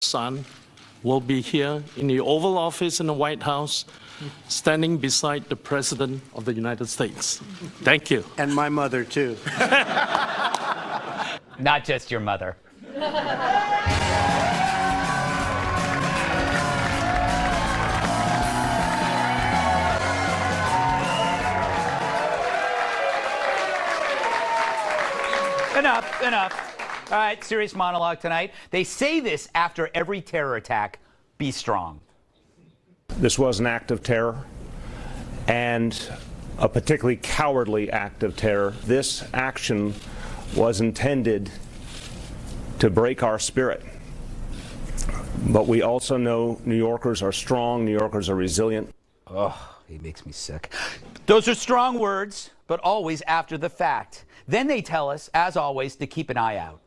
son will be here in the Oval Office in the White House, standing beside the President of the United States. Thank you. And my mother, too. Not just your mother. Enough. All right, serious monologue tonight. They say this after every terror attack: be strong. This was an act of terror, and a particularly cowardly act of terror. This action was intended to break our spirit. But we also know New Yorkers are strong, New Yorkers are resilient. Oh, he makes me sick. Those are strong words, but always after the fact. Then they tell us, as always, to keep an eye out.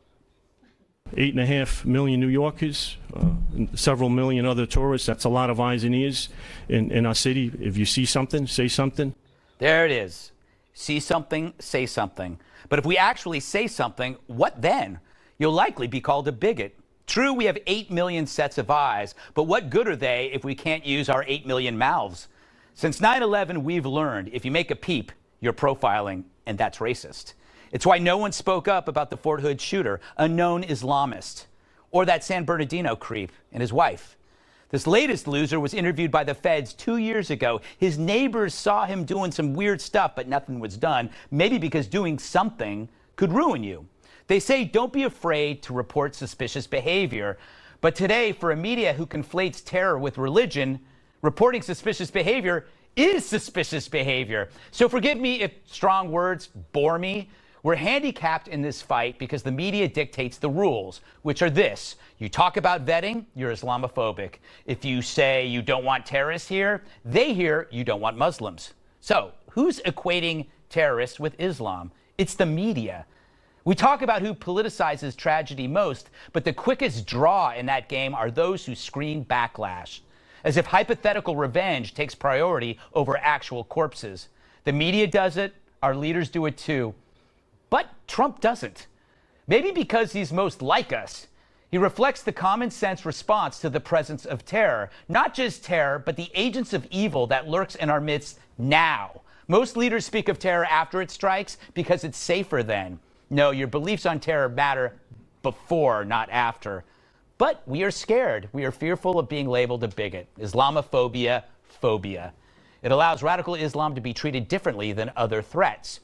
8.5 million New Yorkers, several million other tourists. That's a lot of eyes and ears in our city. If you see something, say something. There it is. See something, say something. But if we actually say something, what then? You'll likely be called a bigot. True, we have 8 million sets of eyes, but what good are they if we can't use our 8 million mouths? Since 9/11, we've learned if you make a peep, you're profiling, and that's racist. It's why no one spoke up about the Fort Hood shooter, a known Islamist, or that San Bernardino creep and his wife. This latest loser was interviewed by the feds 2 years ago. His neighbors saw him doing some weird stuff, but nothing was done, maybe because doing something could ruin you. They say don't be afraid to report suspicious behavior. But today, for a media who conflates terror with religion, reporting suspicious behavior is suspicious behavior. So forgive me if strong words bore me. We're handicapped in this fight because the media dictates the rules, which are this: you talk about vetting, you're Islamophobic. If you say you don't want terrorists here, they hear you don't want Muslims. So who's equating terrorists with Islam? It's the media. We talk about who politicizes tragedy most, but the quickest draw in that game are those who scream backlash, as if hypothetical revenge takes priority over actual corpses. The media does it, our leaders do it too. But Trump doesn't. Maybe because he's most like us. He reflects the common sense response to the presence of terror. Not just terror, but the agents of evil that lurks in our midst now. Most leaders speak of terror after it strikes because it's safer then. No, your beliefs on terror matter before, not after. But we are scared. We are fearful of being labeled a bigot. Islamophobia, phobia. It allows radical Islam to be treated differently than other threats.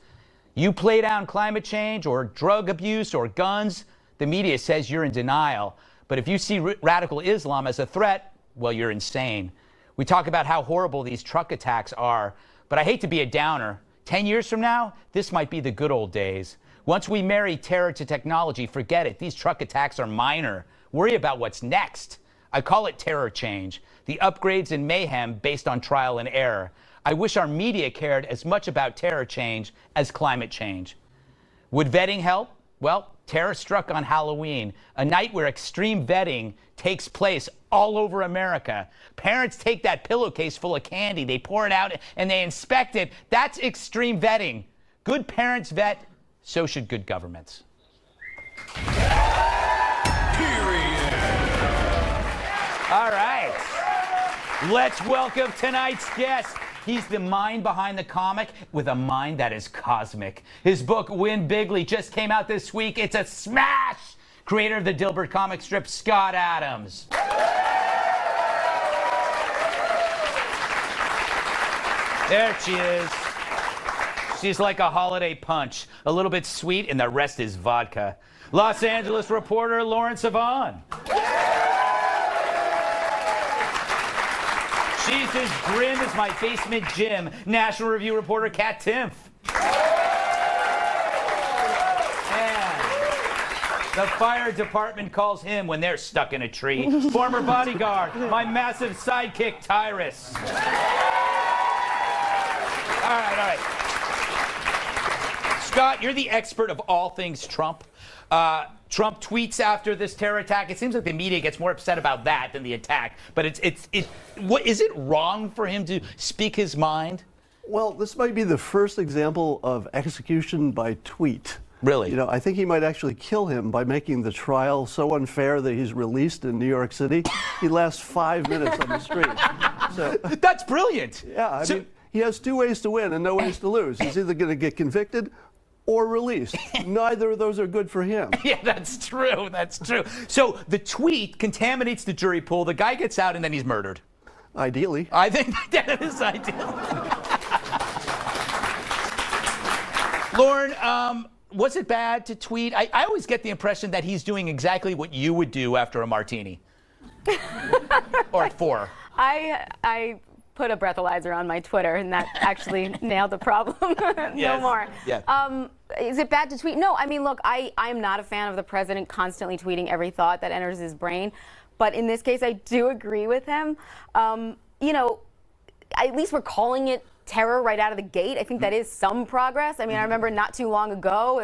You play down climate change or drug abuse or guns, the media says you're in denial. But if you see radical Islam as a threat, well, you're insane. We talk about how horrible these truck attacks are, but I hate to be a downer. 10 years from now, this might be the good old days. Once we marry terror to technology, forget it. These truck attacks are minor. Worry about what's next. I call it terror change, the upgrades and mayhem based on trial and error. I wish our media cared as much about terror change as climate change. Would vetting help? Well, terror struck on Halloween, a night where extreme vetting takes place all over America. Parents take that pillowcase full of candy, they pour it out, and they inspect it. That's extreme vetting. Good parents vet, so should good governments. All right, let's welcome tonight's guest. He's the mind behind the comic with a mind that is cosmic. His book, Win Bigly, just came out this week. It's a smash! Creator of the Dilbert comic strip, Scott Adams. There she is. She's like a holiday punch, a little bit sweet, and the rest is vodka. Los Angeles reporter Lawrence Avon. She's as grim as my basement gym. National Review reporter Kat Timpf. And the fire department calls him when they're stuck in a tree. Former bodyguard, my massive sidekick Tyrus. All right. Scott, you're the expert of all things Trump. Trump tweets after this terror attack. It seems like the media gets more upset about that than the attack. But what is it wrong for him to speak his mind? Well, this might be the first example of execution by tweet. Really? You know, I think he might actually kill him by making the trial so unfair that he's released in New York City. He lasts 5 minutes on the street. So, That's brilliant. yeah, I mean, he has 2 ways to win and no ways to lose. He's either going to get convicted or released. Neither of those are good for him. Yeah, that's true. That's true. So the tweet contaminates the jury pool. The guy gets out and then he's murdered. Ideally. I think that is ideal. Lauren, was it bad to tweet? I always get the impression that he's doing exactly what you would do after a martini. Or 4. I put a breathalyzer on my Twitter, and that actually nailed the problem. No Yes. more. Yeah. Is it bad to tweet? No. I mean, look, I'm not a fan of the president constantly tweeting every thought that enters his brain. But in this case, I do agree with him. You know, at least we're calling it terror right out of the gate. I think that is some progress. I mean, I remember not too long ago,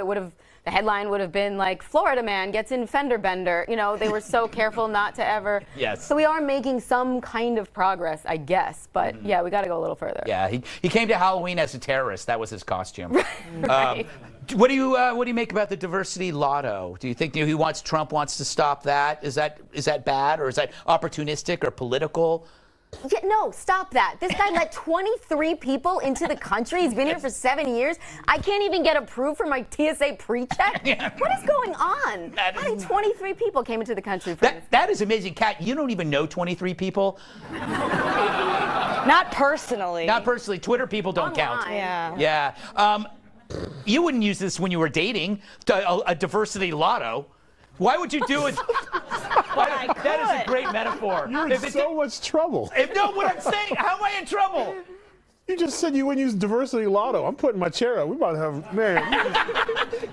the headline would have been like, Florida man gets in fender bender. You know, they were so careful not to ever. Yes. So we are making some kind of progress, I guess. But yeah, we got to go a little further. Yeah, he came to Halloween as a terrorist. That was his costume. Right. What do you make about the diversity lotto? Do you think Trump wants to stop that? Is that bad, or is that opportunistic or political? Yeah, no, stop that. This guy let 23 people into the country. He's been here for 7 years. I can't even get approved for my TSA pre-check. Yeah. What is going on? That How is- many 23 people came into the country for this? That is amazing, Kat. You don't even know 23 people. Not personally. Not personally. Twitter people don't count. Online. Yeah. Yeah. You wouldn't use this when you were dating a diversity lotto. Why would you do it? That is a great metaphor. You're in so much trouble. No, what I'm saying, how am I in trouble? You just said you wouldn't use diversity lotto. I'm putting my chair up. We about to have, man.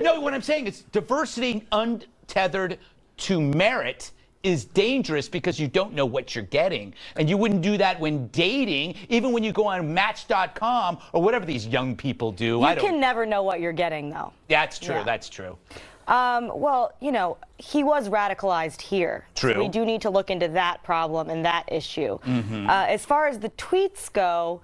No, what I'm saying is diversity untethered to merit is dangerous because you don't know what you're getting. And you wouldn't do that when dating, even when you go on Match.com or whatever these young people do. You can never know what you're getting, though. That's true. Yeah. That's true. Well, you know, he was radicalized here. True. So we do need to look into that problem and that issue. As far as the tweets go,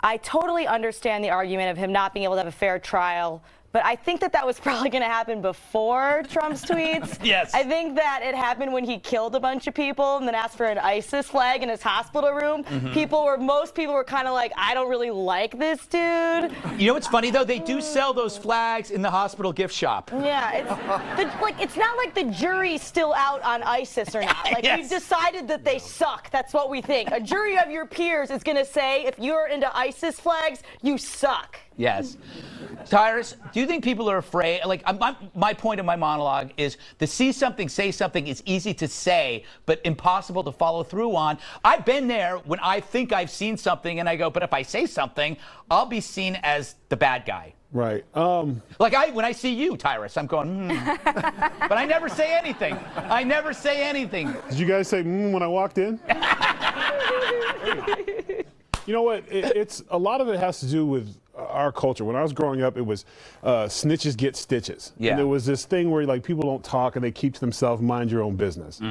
I totally understand the argument of him not being able to have a fair trial. But I think that was probably going to happen before Trump's tweets. Yes. I think that it happened when he killed a bunch of people and then asked for an ISIS flag in his hospital room. Most people were kind of like, I don't really like this dude. You know what's funny, though? They do sell those flags in the hospital gift shop. Yeah, it's not like the jury's still out on ISIS or not. Like, Yes. we've decided that they suck. That's what we think. A jury of your peers is going to say, if you're into ISIS flags, you suck. Yes. Tyrus, do you think people are afraid? Like, my point of my monologue is the see something, say something is easy to say, but impossible to follow through on. I've been there when I think I've seen something and I go, but if I say something, I'll be seen as the bad guy. Right. Like when I see you, Tyrus, I'm going, but I never say anything. I never say anything. Did you guys say when I walked in? You know what? It's a lot of it has to do with our culture. When I was growing up, it was snitches get stitches. Yeah. And there was this thing where like people don't talk and they keep to themselves, mind your own business.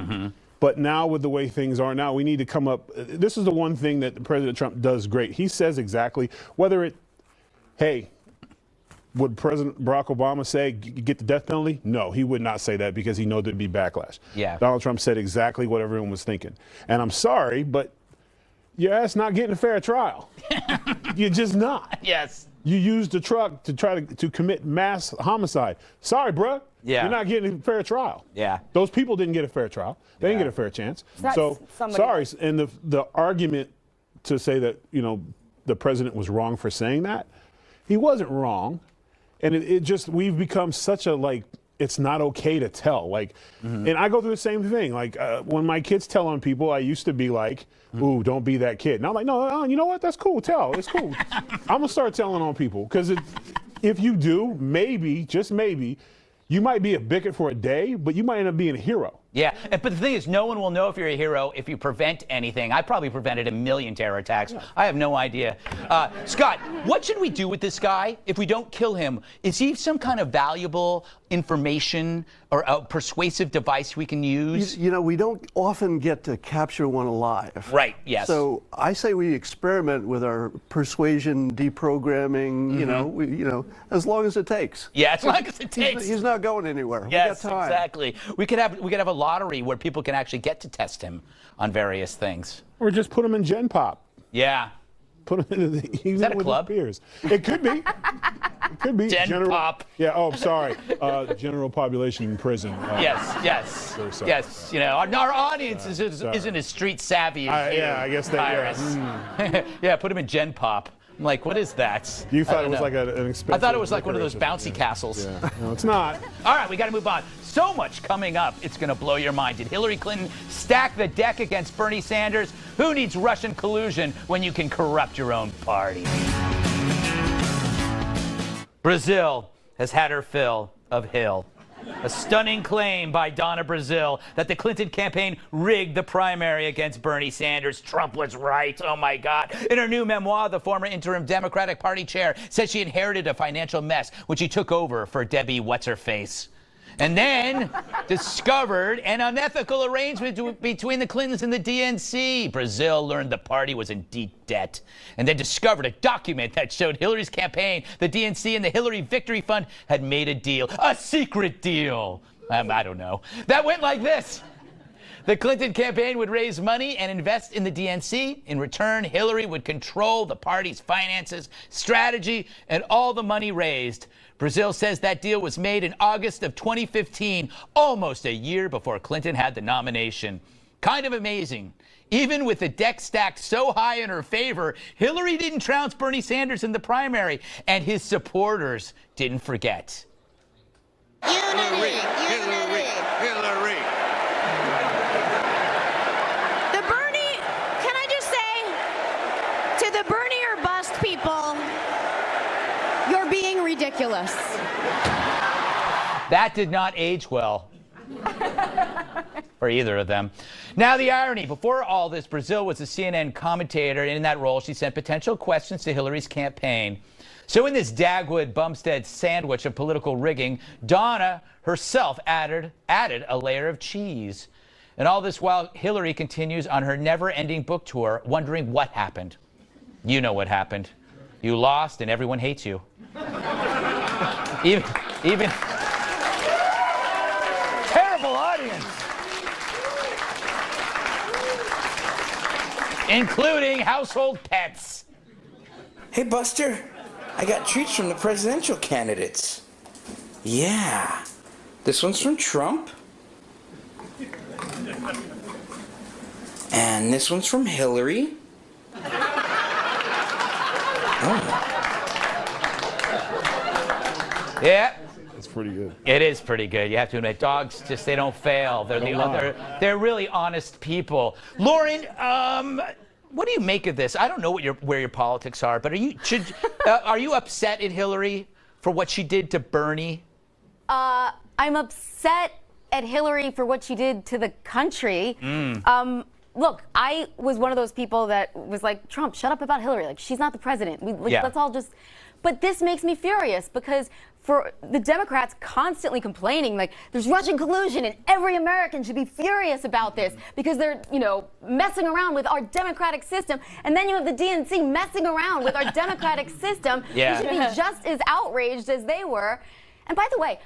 But now with the way things are now, we need to come up. This is the one thing that President Trump does great. He says exactly would President Barack Obama say, get the death penalty? No, he would not say that because he knows there'd be backlash. Yeah. Donald Trump said exactly what everyone was thinking. And I'm sorry, but your ass not getting a fair trial. You're just not. Yes. You used the truck to try to commit mass homicide. Sorry, bruh. Yeah. You're not getting a fair trial. Yeah. Those people didn't get a fair trial. They didn't Yeah. get a fair chance. That's So, somebody- sorry. And the argument to say that, the president was wrong for saying that, he wasn't wrong. And it just, we've become such a, it's not okay to tell. And I go through the same thing. When my kids tell on people, I used to be like, ooh, don't be that kid. And I'm like, no, you know what? That's cool. Tell. It's cool. I'm going to start telling on people. Because if you do, maybe, just maybe, you might be a bigot for a day, but you might end up being a hero. Yeah, but the thing is, no one will know if you're a hero if you prevent anything. I probably prevented 1 million terror attacks. I have no idea. Scott, what should we do with this guy if we don't kill him? Is he some kind of valuable information or a persuasive device we can use? You know, we don't often get to capture one alive. Right, yes. So I say we experiment with our persuasion, deprogramming, you know, as long as it takes. Yeah, as long as it takes. He's not going anywhere. Yes, we got time. exactly. We could have a lottery where people can actually get to test him on various things. Or just put him in Gen Pop. Yeah. Put him into the Is that a club? Peers. It could be. It could be. Gen Pop. Yeah. Oh, sorry. General population in prison. Yes. sorry. Yes. You know, our audience isn't as street savvy as you, I guess they Iris. Yeah, put him in Gen Pop. I'm like, what is that? You thought it was like an expensive. I thought it was like one of those decoration. bouncy castles. Yeah. No, it's not. All right, we got to move on. So much coming up. It's going to blow your mind. Did Hillary Clinton stack the deck against Bernie Sanders? Who needs Russian collusion when you can corrupt your own party? Brazil has had her fill of Hill. A stunning claim by Donna Brazil that the Clinton campaign rigged the primary against Bernie Sanders. Trump was right. Oh, my God. In her new memoir, the former interim Democratic Party chair said she inherited a financial mess when she took over for Debbie What's-Her-Face. And then discovered an unethical arrangement between the Clintons and the DNC. Brazil learned the party was in deep debt and then discovered a document that showed Hillary's campaign, the DNC, and the Hillary Victory Fund had made a deal, a secret deal. I don't know. That went like this. The Clinton campaign would raise money and invest in the DNC. In return, Hillary would control the party's finances, strategy, and all the money raised. Brazil says that deal was made in August of 2015, almost a year before Clinton had the nomination. Kind of amazing. Even with the deck stacked so high in her favor, Hillary didn't trounce Bernie Sanders in the primary, and his supporters didn't forget. Hillary. The Bernie, can I just say, to the Bernie or bust people, you're being ridiculous. That did not age well for either of them. Now, the irony. Before all this, Brazil was a CNN commentator, and in that role, she sent potential questions to Hillary's campaign. So in this Dagwood Bumstead sandwich of political rigging, Donna herself added a layer of cheese. And all this while Hillary continues on her never-ending book tour, wondering what happened. You know what happened. You lost, and everyone hates you. Even terrible audience, including household pets. Hey, Buster, I got treats from the presidential candidates. Yeah. This one's from Trump. And this one's from Hillary. Oh. Yeah. It's pretty good. It is pretty good. You have to admit, dogs they don't fail. They're really honest people. Lauren, what do you make of this? I don't know where your politics are, but are you upset at Hillary for what she did to Bernie? I'm upset at Hillary for what she did to the country. Look, I was one of those people that was like, Trump, shut up about Hillary. Like, she's not the president. Let's all just. But this makes me furious because for the Democrats constantly complaining, like, there's Russian collusion and every American should be furious about this because they're, messing around with our democratic system. And then you have the DNC messing around with our democratic system. Yeah. You should be just as outraged as they were. And by the way,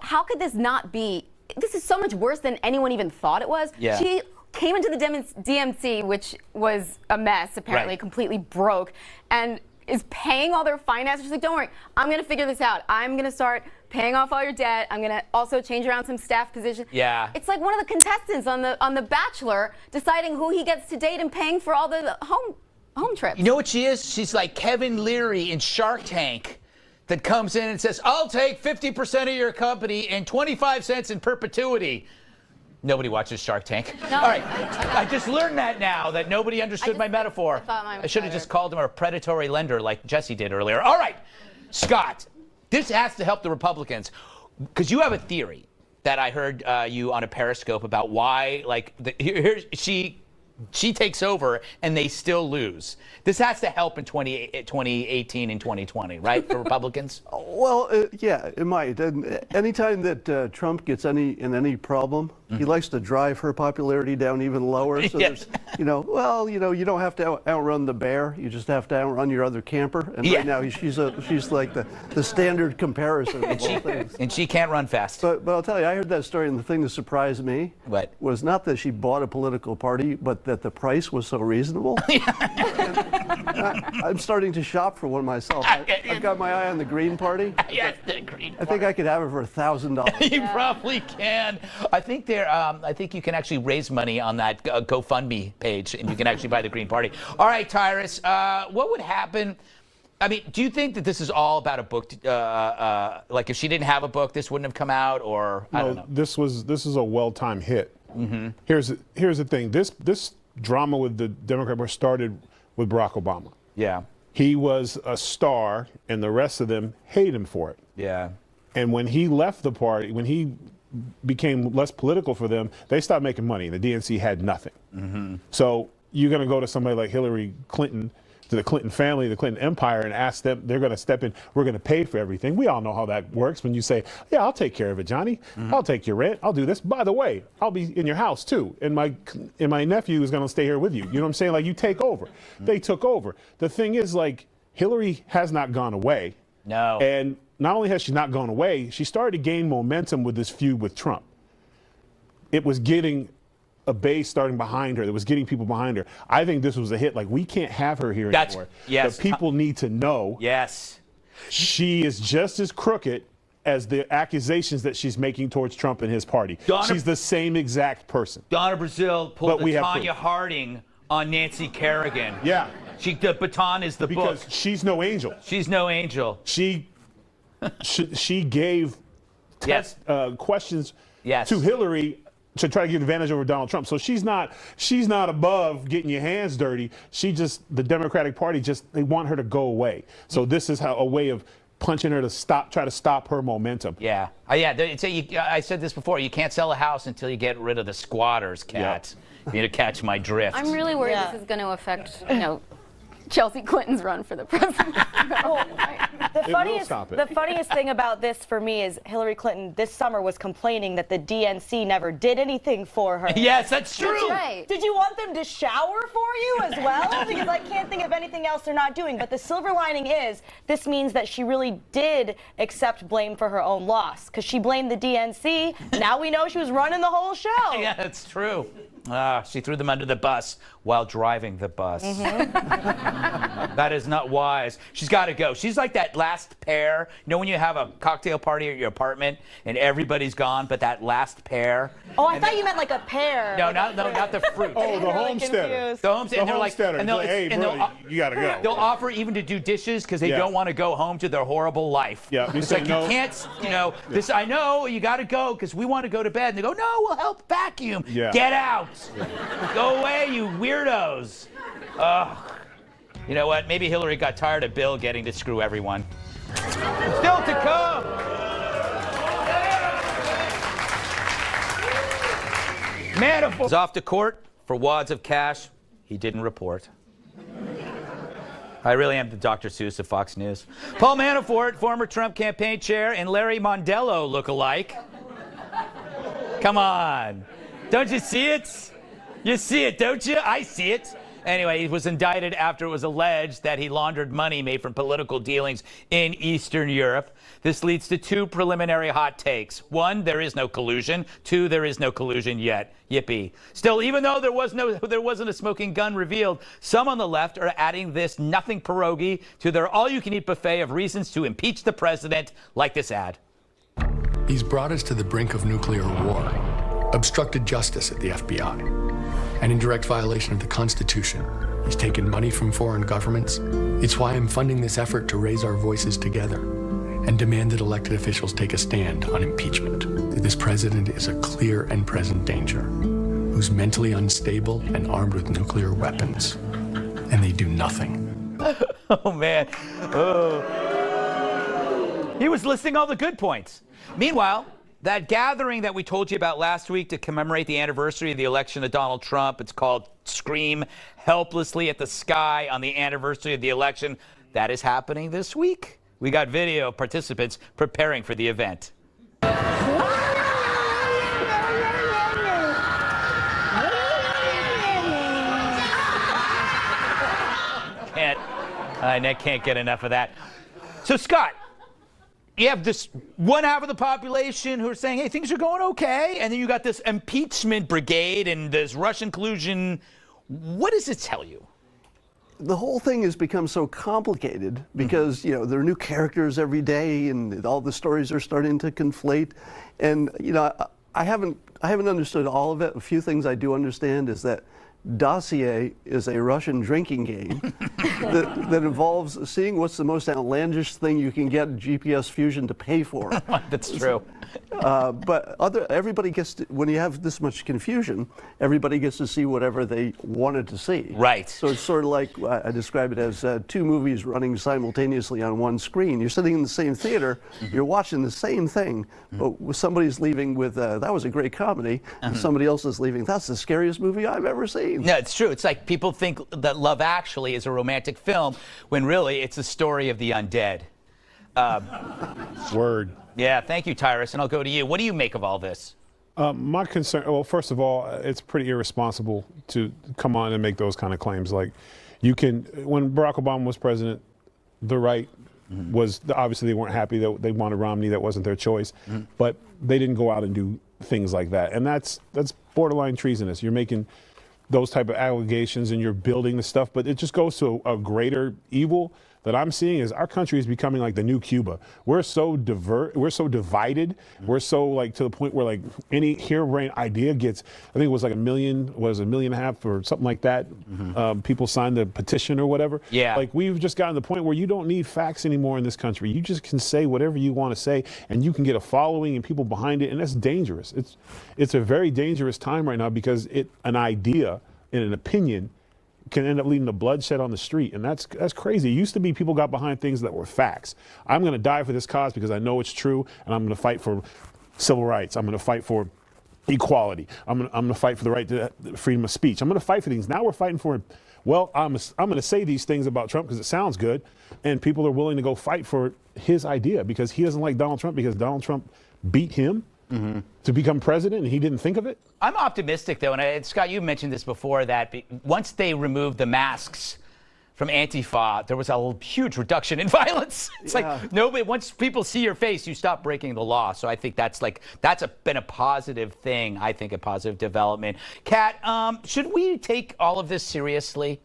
how could this not be? This is so much worse than anyone even thought it was. Yeah. She came into the DNC, which was a mess, apparently, Right. completely broke, and is paying all their finances. She's like, don't worry, I'm going to figure this out. I'm going to start paying off all your debt. I'm going to also change around some staff positions. Yeah. It's like one of the contestants on The Bachelor deciding who he gets to date and paying for all the home trips. You know what she is? She's like Kevin Leary in Shark Tank that comes in and says, I'll take 50% of your company and 25 cents in perpetuity. Nobody watches Shark Tank. No. All right. I just learned that now, that nobody understood my metaphor. thought mine was I should have better. just called him a predatory lender like Jesse did earlier. All right. Scott, this has to help the Republicans because you have a theory that I heard you on a Periscope about why, like, she takes over and they still lose. This has to help in 2018 and 2020, right, for Republicans? Well, yeah, it might. And anytime that Trump gets in any problem, he likes to drive her popularity down even lower. So Yes. there's, you don't have to outrun the bear. You just have to outrun your other camper. And Yeah. right now, she's like the standard comparison of all things. And she can't run fast. But I'll tell you, I heard that story, and the thing that surprised me What? was not that she bought a political party, but that the price was so reasonable. I'm starting to shop for one myself. I've got my eye on the Green Party. Yes, the Green I think I could have it for $1,000. You probably can. I think I think you can actually raise money on that GoFundMe page, and you can actually buy the Green Party. All right, Tyrus, what would happen? I mean, do you think that this is all about a book? Like, if she didn't have a book, this wouldn't have come out, or I don't know. This is a well-timed hit. Here's the thing. This drama with the Democrat Party started with Barack Obama. Yeah. He was a star, and the rest of them hate him for it. Yeah. And when he left the party, when he became less political for them, they stopped making money. The DNC had nothing. So you're going to go to somebody like Hillary Clinton, to the Clinton family, the Clinton empire, and ask them, they're going to step in, we're going to pay for everything. We all know how that works when you say, yeah, I'll take care of it, Johnny. I'll take your rent. I'll do this. By the way, I'll be in your house too. And my nephew is going to stay here with you. You know what I'm saying? Like, you take over. They took over. The thing is, like, Hillary has not gone away. No. And not only has she not gone away, she started to gain momentum with this feud with Trump. It was getting a base starting behind her. That was getting people behind her. I think this was a hit. Like, we can't have her here anymore. Yes. The people need to know. Yes. She is just as crooked as the accusations that she's making towards Trump and his party. She's the same exact person. Donna Brazile pulled But we have Tanya proof. Harding on Nancy Kerrigan. Yeah. The baton is the Because book. she's no angel. She's no angel. She gave Yes. questions Yes. to Hillary to try to get advantage over Donald Trump. So she's not above getting your hands dirty. The Democratic Party they want her to go away. So this is a way of punching her to try to stop her momentum. Yeah. I said this before. You can't sell a house until you get rid of the squatters, Kat. You need to catch my drift. I'm really worried this is going to affect, Chelsea Clinton's run for the presidency. The funniest thing about this for me is Hillary Clinton this summer was complaining that the DNC never did anything for her. Yes, that's true. That's right. Did you want them to shower for you as well? Because I can't think of anything else they're not doing. But the silver lining is this means that she really did accept blame for her own loss, because she blamed the DNC. Now we know she was running the whole show. Yeah, that's true. She threw them under the bus while driving the bus. That is not wise. She's got to go. She's like that last pair. You know when you have a cocktail party at your apartment and everybody's gone, but that last pair? Oh, I thought you meant like a pear. No, not the fruit. Oh, the homesteader. The homesteader. And they're like, homesteader. Hey, bro, you got to go. They'll offer even to do dishes because they don't want to go home to their horrible life. Yeah, it's like, no. You can't, this, I know, you got to go because we want to go to bed. And they go, no, we'll help vacuum. Yeah. Get out. Go away, you weirdos. Ugh. You know what? Maybe Hillary got tired of Bill getting to screw everyone. Still to come. Manafort is off to court for wads of cash he didn't report. I really am the Dr. Seuss of Fox News. Paul Manafort, former Trump campaign chair, and Larry Mondello look alike. Come on. Don't you see it? You see it, don't you? I see it. Anyway, he was indicted after it was alleged that he laundered money made from political dealings in Eastern Europe. This leads to two preliminary hot takes. One, there is no collusion. Two, there is no collusion yet. Yippee. Still, even though there wasn't a smoking gun revealed, some on the left are adding this nothing pierogi to their all-you-can-eat buffet of reasons to impeach the president, like this ad. He's brought us to the brink of nuclear war, obstructed justice at the FBI, and in direct violation of the Constitution. He's taken money from foreign governments. It's why I'm funding this effort to raise our voices together and demand that elected officials take a stand on impeachment. This president is a clear and present danger, who's mentally unstable and armed with nuclear weapons, and they do nothing. Oh, man. Oh. He was listing all the good points. Meanwhile, That gathering that we told you about last week to commemorate the anniversary of the election of Donald Trump, it's called Scream Helplessly at the Sky on the anniversary of the election. That is happening this week. We got video of participants preparing for the event. I can't get enough of that. So, Scott, you have this one half of the population who are saying, hey, things are going okay. And then you got this impeachment brigade and this Russian collusion. What does it tell you? The whole thing has become so complicated because, you know, there are new characters every day and all the stories are starting to conflate. And, you know, I haven't understood all of it. A few things I do understand is that Dossier is a Russian drinking game that involves seeing what's the most outlandish thing you can get GPS Fusion to pay for. That's true. But everybody gets to, when you have this much confusion, everybody gets to see whatever they wanted to see. Right. So it's sort of like I describe it as two movies running simultaneously on one screen. You're sitting in the same theater, you're watching the same thing, but somebody's leaving with that was a great comedy, and somebody else is leaving, that's the scariest movie I've ever seen. No, it's true. It's like people think that Love Actually is a romantic film when really it's a story of the undead. Word. Yeah, thank you, Tyrus, and I'll go to you. What do you make of all this? My concern, well, first of all, it's pretty irresponsible to come on and make those kind of claims. Like, you can, when Barack Obama was president, the right was, obviously they weren't happy that they wanted Romney, that wasn't their choice, but they didn't go out and do things like that. And that's borderline treasonous. You're making those type of allegations and you're building the stuff, but it just goes to a greater evil that I'm seeing is our country is becoming like the new Cuba. We're so we're so divided. We're so like to the point where like any harebrained idea gets, I think it was like 1.5 million or something like that. People signed the petition or whatever. Yeah. Like we've just gotten to the point where you don't need facts anymore in this country. You just can say whatever you want to say and you can get a following and people behind it. And that's dangerous. It's a very dangerous time right now because an idea and an opinion can end up leading to bloodshed on the street. And that's crazy. It used to be people got behind things that were facts. I'm going to die for this cause because I know it's true, and I'm going to fight for civil rights. I'm going to fight for equality. I'm going to fight for the right to freedom of speech. I'm going to fight for things. Now we're fighting for, well, I'm going to say these things about Trump because it sounds good, and people are willing to go fight for his idea because he doesn't like Donald Trump because Donald Trump beat him to become president and he didn't think of it? I'm optimistic, though, and Scott, you mentioned this before, that once they removed the masks from Antifa, there was a huge reduction in violence. It's like nobody, once people see your face, you stop breaking the law. So I think that's been a positive thing. I think a positive development. Kat, should we take all of this seriously?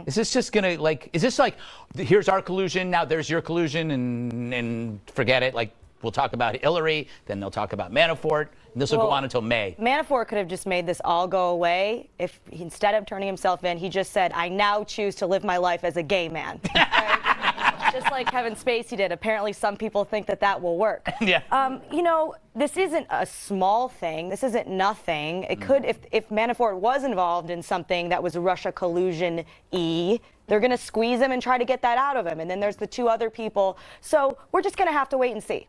Is this just gonna is this like, here's our collusion, now there's your collusion, and forget it? Like, we'll talk about Hillary, then they'll talk about Manafort, and this will go on until May. Manafort could have just made this all go away if instead of turning himself in, he just said, I now choose to live my life as a gay man. Right? Just like Kevin Spacey did. Apparently some people think that will work. Yeah. You know, this isn't a small thing. This isn't nothing. It could, if Manafort was involved in something that was Russia collusion-y, they're going to squeeze him and try to get that out of him. And then there's the two other people. So we're just going to have to wait and see.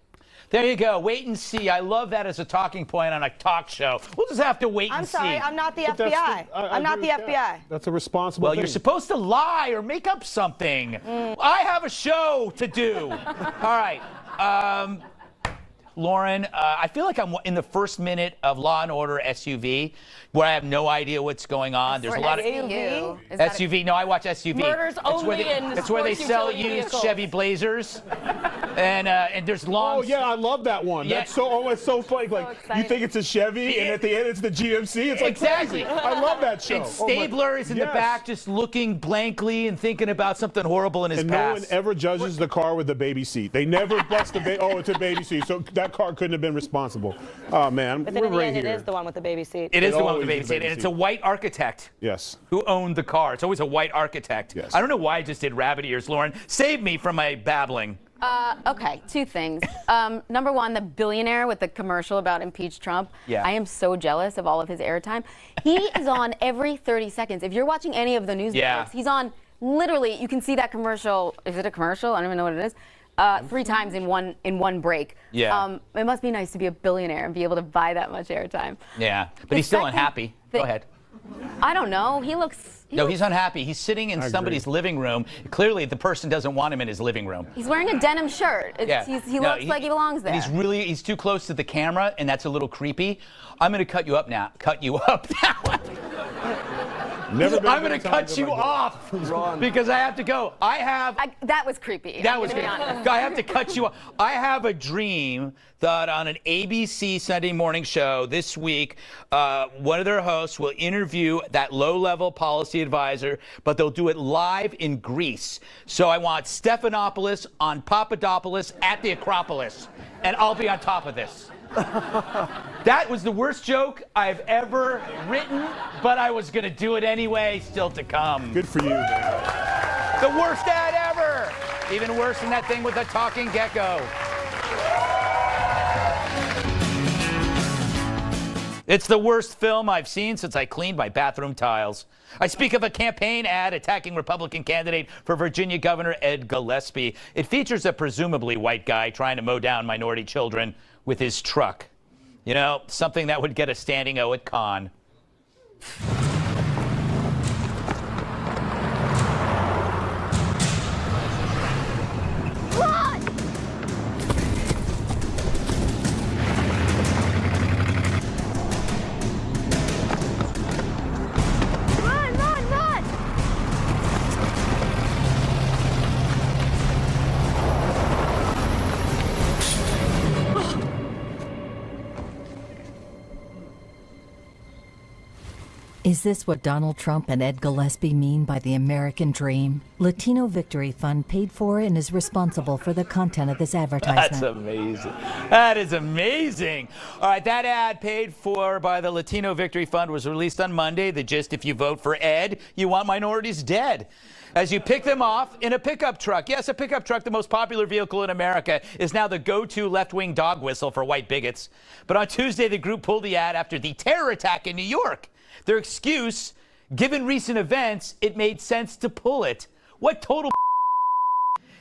There you go. Wait and see. I love that as a talking point on a talk show. We'll just have to wait and see. I'm sorry. I'm not the FBI. I'm not the FBI. That's a responsible thing. Well, you're supposed to lie or make up something. I have a show to do. All right. Lauren, I feel like I'm in the first minute of Law and Order SUV, where I have no idea what's going on. There's a lot of SUV. No, I watch SUV. Murders only in It's where they sell used Chevy Blazers, and there's long. Oh yeah, I love that one. Yeah. That's it's so funny. Like you think it's a Chevy, and at the end it's the GMC. It's like exactly. crazy. I love that show. And Stabler is in the back, just looking blankly and thinking about something horrible in his past. And no one ever judges the car with the baby seat. They never bust the baby. Oh, it's a baby seat. So that car couldn't have been responsible. Oh man, but then we're in the right end, here. it is the one with the baby seat. It is the one with the baby seat, and it's a white architect. Yes. Who owned the car? It's always a white architect. Yes. I don't know why I just did rabbit ears, Lauren. Save me from my babbling. Okay, two things. Number one, the billionaire with the commercial about impeach Trump. Yeah. I am so jealous of all of his airtime. He is on every 30 seconds. If you're watching any of the news networks, he's on literally, you can see that commercial. Is it a commercial? I don't even know what it is. 3 times in one break. Yeah. It must be nice to be a billionaire and be able to buy that much airtime. Yeah, but he's still unhappy. Go ahead. I don't know. He's unhappy. He's sitting in somebody's living room. Clearly, the person doesn't want him in his living room. He's wearing a denim shirt. He looks like he belongs there. He's too close to the camera, and that's a little creepy. I'm going to cut you up now. Never been I'm going to cut you off because I have to go. That was creepy. That was creepy. I have to cut you off. I have a dream that on an ABC Sunday morning show this week, one of their hosts will interview that low-level policy advisor, but they'll do it live in Greece. So I want Stephanopoulos on Papadopoulos at the Acropolis, and I'll be on top of this. That was the worst joke I've ever written, but I was going to do it anyway. Still to come. Good for you, man. The worst ad ever. Even worse than that thing with the talking gecko. It's the worst film I've seen since I cleaned my bathroom tiles. I speak of a campaign ad attacking Republican candidate for Virginia Governor Ed Gillespie. It features a presumably white guy trying to mow down minority children with his truck. You know, something that would get a standing O at Con. Is this what Donald Trump and Ed Gillespie mean by the American dream? Latino Victory Fund paid for and is responsible for the content of this advertisement. That's amazing. That is amazing. All right, that ad paid for by the Latino Victory Fund was released on Monday. The gist, if you vote for Ed, you want minorities dead. As you pick them off in a pickup truck. Yes, a pickup truck, the most popular vehicle in America, is now the go-to left-wing dog whistle for white bigots. But on Tuesday, the group pulled the ad after the terror attack in New York. Their excuse, given recent events, it made sense to pull it. What total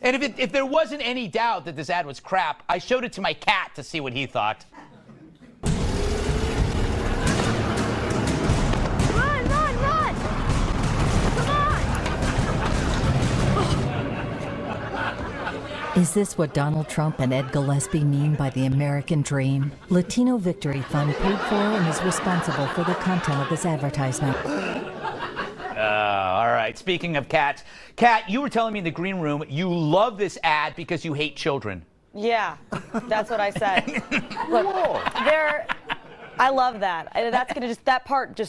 And if there wasn't any doubt that this ad was crap, I showed it to my cat to see what he thought. Run, run, run! Come on! Is this what Donald Trump and Ed Gillespie mean by the American dream? Latino Victory Fund paid for and is responsible for the content of this advertisement. All right. Speaking of cats, Kat, you were telling me in the green room you love this ad because you hate children. Yeah, that's what I said. Look, I love that. That's gonna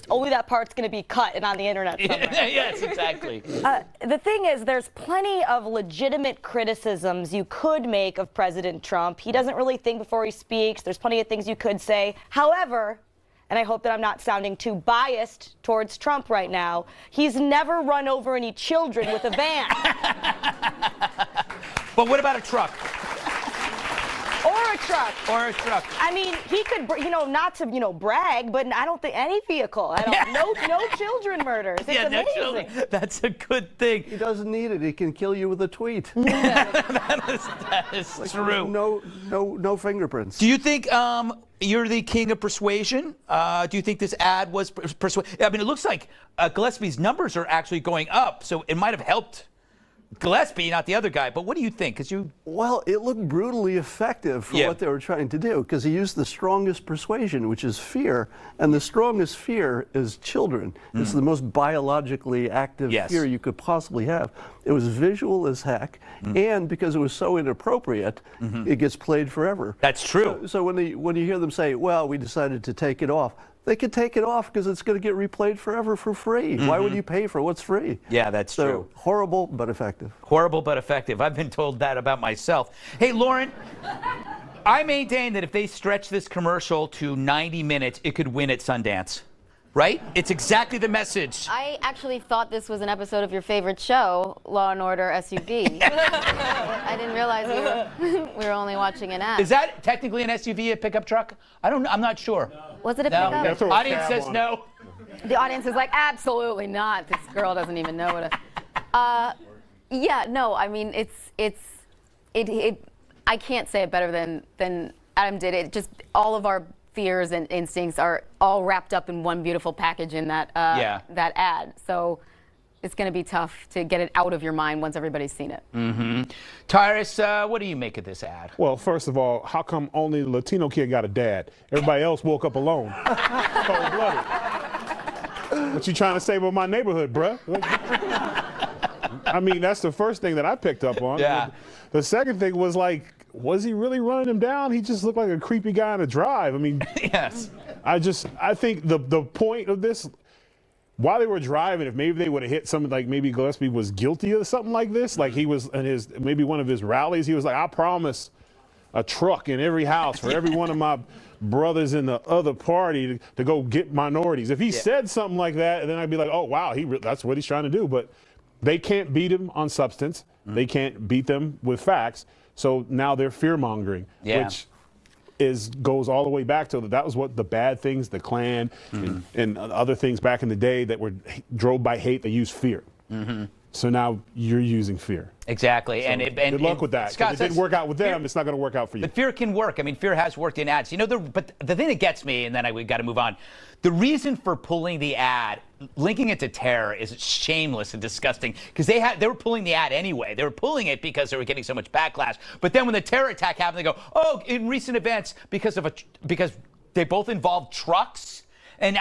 only that part's gonna be cut and on the internet somewhere. Yes, exactly. The thing is, there's plenty of legitimate criticisms you could make of President Trump. He doesn't really think before he speaks. There's plenty of things you could say. However, and I hope that I'm not sounding too biased towards Trump right now, he's never run over any children with a van. But what about a truck? Or a truck. Or a truck. I mean, he could, not to, brag, but I don't think any vehicle. No children murders. It's amazing. No children. That's a good thing. He doesn't need it. He can kill you with a tweet. That is true. No fingerprints. Do you think you're the king of persuasion? Do you think this ad was persuasive? I mean, it looks like Gillespie's numbers are actually going up, so it might have helped Gillespie, not the other guy. But what do you think? Well, it looked brutally effective for what they were trying to do, because he used the strongest persuasion, which is fear, and the strongest fear is children. It's the most biologically active fear you could possibly have. It was visual as heck, and because it was so inappropriate, it gets played forever. That's true. So when you hear them say, well, we decided to take it off, they could take it off because it's going to get replayed forever for free. Why would you pay for what's free? Yeah, that's true. Horrible but effective. Horrible but effective. I've been told that about myself. Hey, Lauren, I maintain that if they stretch this commercial to 90 minutes, it could win at Sundance. Right? It's exactly the message. I actually thought this was an episode of your favorite show, Law and Order SUV. I didn't realize we were only watching an ad. Is that technically an SUV, a pickup truck? I'm not sure. No. Was it a pickup? The audience says no. The audience is like, absolutely not. This girl doesn't even know what a. Yeah, no. I mean, it's I can't say it better than Adam did. It just all of our fears and instincts are all wrapped up in one beautiful package in that that ad. So it's going to be tough to get it out of your mind once everybody's seen it. Tyrus, what do you make of this ad? Well, first of all, how come only the Latino kid got a dad? Everybody else woke up alone. Cold-blooded. What you trying to say about my neighborhood, bruh? I mean, that's the first thing that I picked up on. Yeah. The second thing was like, was he really running him down? He just looked like a creepy guy in a drive. I mean, yes. I think the point of this, while they were driving, if maybe they would have hit something like maybe Gillespie was guilty of something like this, like he was in maybe one of his rallies, he was like, I promise a truck in every house for every one of my brothers in the other party to go get minorities. If he said something like that, then I'd be like, oh, wow, that's what he's trying to do. But they can't beat him on substance. They can't beat them with facts. So now they're fear-mongering, which goes all the way back to that was what the bad things, the Klan and other things back in the day that were drove by hate, they used fear. So now you're using fear. Exactly. So good luck with that. Scott, if it didn't work out with them, it's not going to work out for you. But fear can work. I mean, fear has worked in ads. You know, but the thing that gets me, and then we got to move on, the reason for pulling the ad, linking it to terror, is shameless and disgusting because they were pulling the ad anyway. They were pulling it because they were getting so much backlash. But then when the terror attack happened, they go, oh, in recent events, because they both involved trucks. And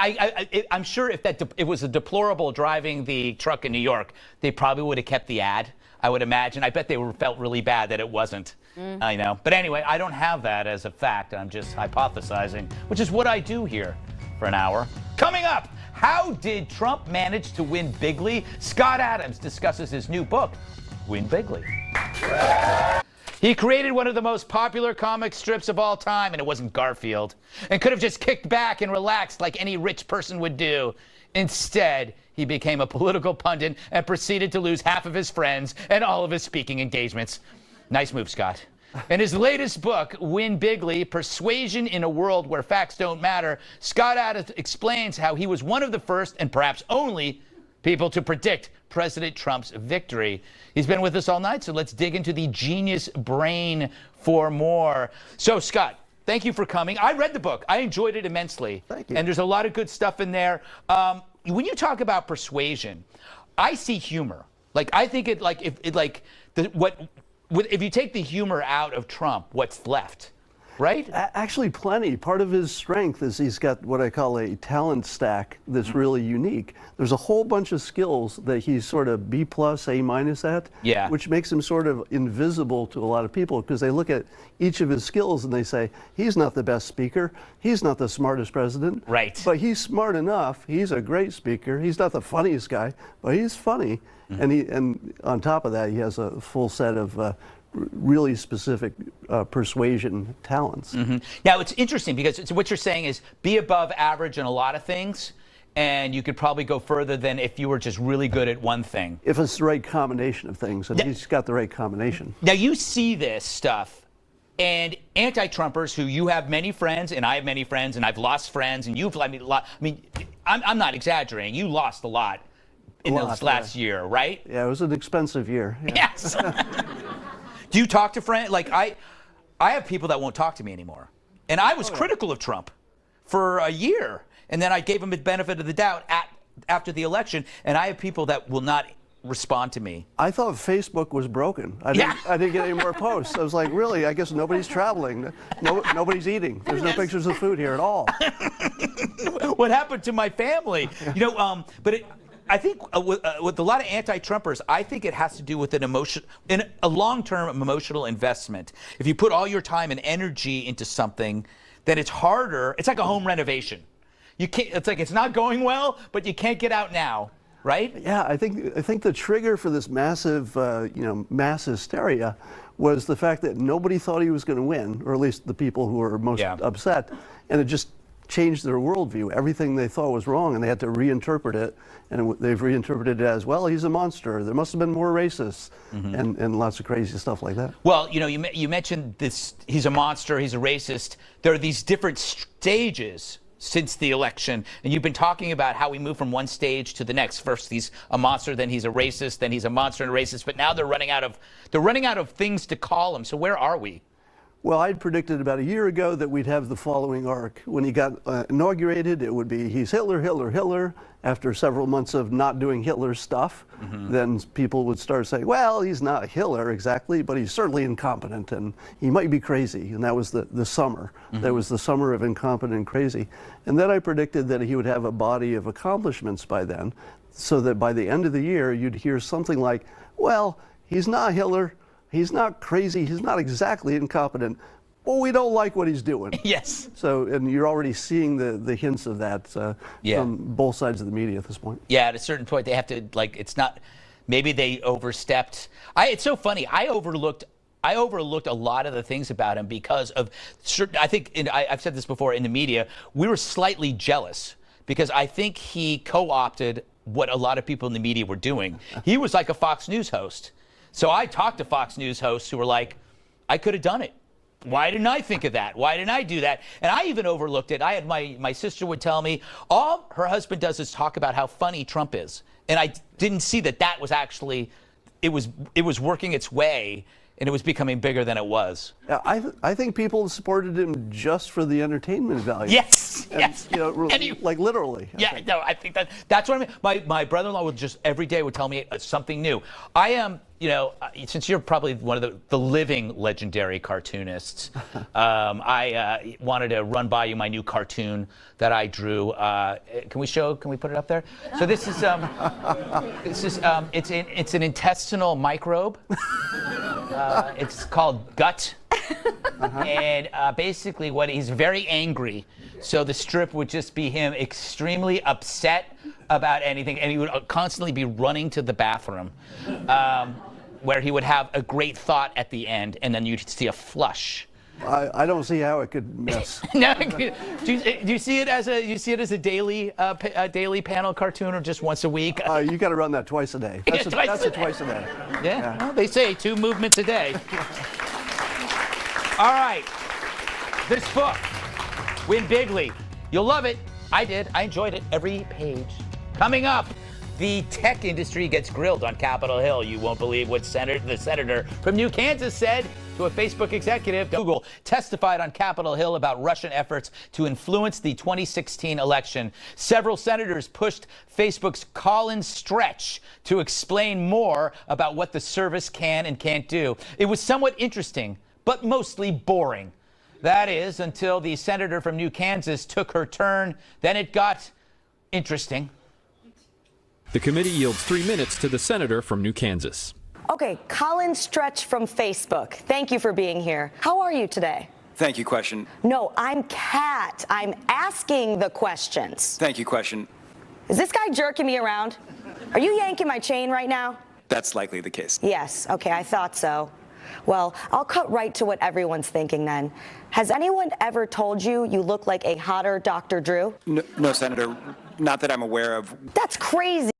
I'm sure if it was a deplorable driving the truck in New York, they probably would have kept the ad, I would imagine. I bet they felt really bad that it wasn't. I know. But anyway, I don't have that as a fact. I'm just hypothesizing, which is what I do here for an hour. Coming up, how did Trump manage to win bigly? Scott Adams discusses his new book, Win Bigly. He created one of the most popular comic strips of all time, and it wasn't Garfield, and could have just kicked back and relaxed like any rich person would do. Instead, he became a political pundit and proceeded to lose half of his friends and all of his speaking engagements. Nice move, Scott. In his latest book, Win Bigly, Persuasion in a World Where Facts Don't Matter, Scott Adams explains how he was one of the first, and perhaps only, people to predict President Trump's victory. He's been with us all night, so let's dig into the genius brain for more. So, Scott, thank you for coming. I read the book. I enjoyed it immensely. Thank you. And there's a lot of good stuff in there. When you talk about persuasion, I see humor. Like, I think if you take the humor out of Trump, what's left? Right? Actually, plenty. Part of his strength is he's got what I call a talent stack that's really unique. There's a whole bunch of skills that he's sort of B+, A- at, which makes him sort of invisible to a lot of people because they look at each of his skills and they say, he's not the best speaker, he's not the smartest president, right? But he's smart enough, he's a great speaker, he's not the funniest guy, but he's funny. And on top of that, he has a full set of really specific persuasion talents. Now, it's interesting because what you're saying is be above average in a lot of things, and you could probably go further than if you were just really good at one thing. If it's the right combination of things, and he's got the right combination. Now, you see this stuff, and anti-Trumpers, who you have many friends, and I have many friends, and I've lost friends, and you've lost a lot. I mean, I'm not exaggerating. You lost a lot in this last year, right? Yeah, it was an expensive year. Yeah. Yes. Do you talk to friends? Like, I have people that won't talk to me anymore. And I was critical of Trump for a year. And then I gave him the benefit of the doubt after the election. And I have people that will not respond to me. I thought Facebook was broken. I didn't get any more posts. I was like, really? I guess nobody's traveling. Nobody's eating. There's no pictures of food here at all. What happened to my family? You know, I think with a lot of anti-Trumpers, I think it has to do with a long-term emotional investment. If you put all your time and energy into something, then it's harder. It's like a home renovation. You can't. It's like it's not going well, but you can't get out now, right? Yeah, I think the trigger for this massive, mass hysteria was the fact that nobody thought he was going to win, or at least the people who were most upset, and it just changed their worldview. Everything they thought was wrong, and they had to reinterpret it. And they've reinterpreted it as, well, he's a monster. There must have been more racists, and lots of crazy stuff like that. Well, you know, you mentioned this. He's a monster. He's a racist. There are these different stages since the election, and you've been talking about how we move from one stage to the next. First he's a monster, then he's a racist, then he's a monster and a racist, but now they're running out of things to call him. So where are we? Well, I'd predicted about a year ago that we'd have the following arc. When he got inaugurated, it would be he's Hitler, Hitler, Hitler. After several months of not doing Hitler stuff, then people would start saying, well, he's not Hitler exactly, but he's certainly incompetent and he might be crazy. And that was the summer. That was the summer of incompetent and crazy. And then I predicted that he would have a body of accomplishments by then, so that by the end of the year, you'd hear something like, well, he's not Hitler. He's not crazy. He's not exactly incompetent. Well, we don't like what he's doing. Yes. So, and you're already seeing the hints of that from both sides of the media at this point. Yeah, at a certain point, they have to, like, it's not, maybe they overstepped. It's so funny. I overlooked a lot of the things about him because of certain, I think, I've said this before in the media, we were slightly jealous because I think he co-opted what a lot of people in the media were doing. He was like a Fox News host. So I talked to Fox News hosts who were like, I could have done it. Why didn't I think of that? Why didn't I do that? And I even overlooked it. I had my sister would tell me, all her husband does is talk about how funny Trump is. And I didn't see that was actually, it was working its way, and it was becoming bigger than it was. I think people supported him just for the entertainment value. Yes, and, yes. You know, like literally. I think that's what I mean. My brother-in-law would just every day would tell me something new. I am, since you're probably one of the living legendary cartoonists, I wanted to run by you my new cartoon that I drew. Can we put it up there? So this is it's an intestinal microbe. It's called Gut. And basically he's very angry. So the strip would just be him extremely upset about anything. And he would constantly be running to the bathroom where he would have a great thought at the end. And then you'd see a flush. I don't see how it could miss. No, do you see it as a daily panel cartoon or just once a week? You got to run that twice a day. That's a twice a day. Yeah. Well, they say 2 movements a day. All right. This book, Win Bigly. You'll love it. I did. I enjoyed it. Every page. Coming up, the tech industry gets grilled on Capitol Hill. You won't believe what the senator from New Kansas said to a Facebook executive. Google testified on Capitol Hill about Russian efforts to influence the 2016 election. Several senators pushed Facebook's Colin Stretch to explain more about what the service can and can't do. It was somewhat interesting, but mostly boring. That is, until the senator from New Kansas took her turn. Then it got interesting. The committee yields 3 minutes to the senator from New Kansas. Okay, Colin Stretch from Facebook. Thank you for being here. How are you today? Thank you, question. No, I'm Kat. I'm asking the questions. Thank you, question. Is this guy jerking me around? Are you yanking my chain right now? That's likely the case. Yes, okay, I thought so. Well, I'll cut right to what everyone's thinking then. Has anyone ever told you you look like a hotter Dr. Drew? No, Senator. Not that I'm aware of. That's crazy.